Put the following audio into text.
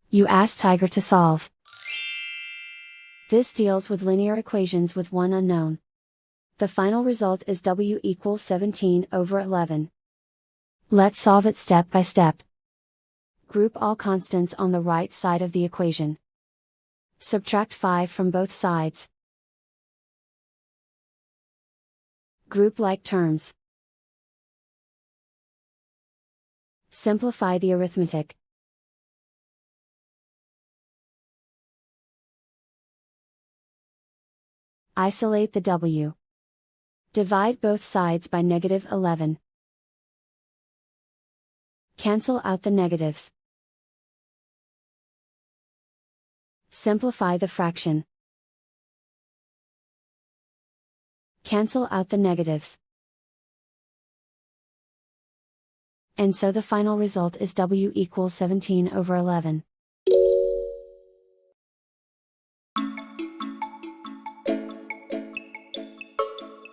You ask Tiger to solve. This deals with linear equations with one unknown. The final result is W equals 17/11. Let's solve it step by step. Group all constants on the right side of the equation. Subtract 5 from both sides. Group like terms. Simplify the arithmetic. Isolate the W. Divide both sides by -11. Cancel out the negatives. Simplify the fraction. Cancel out the negatives. And so the final result is W equals 17/11.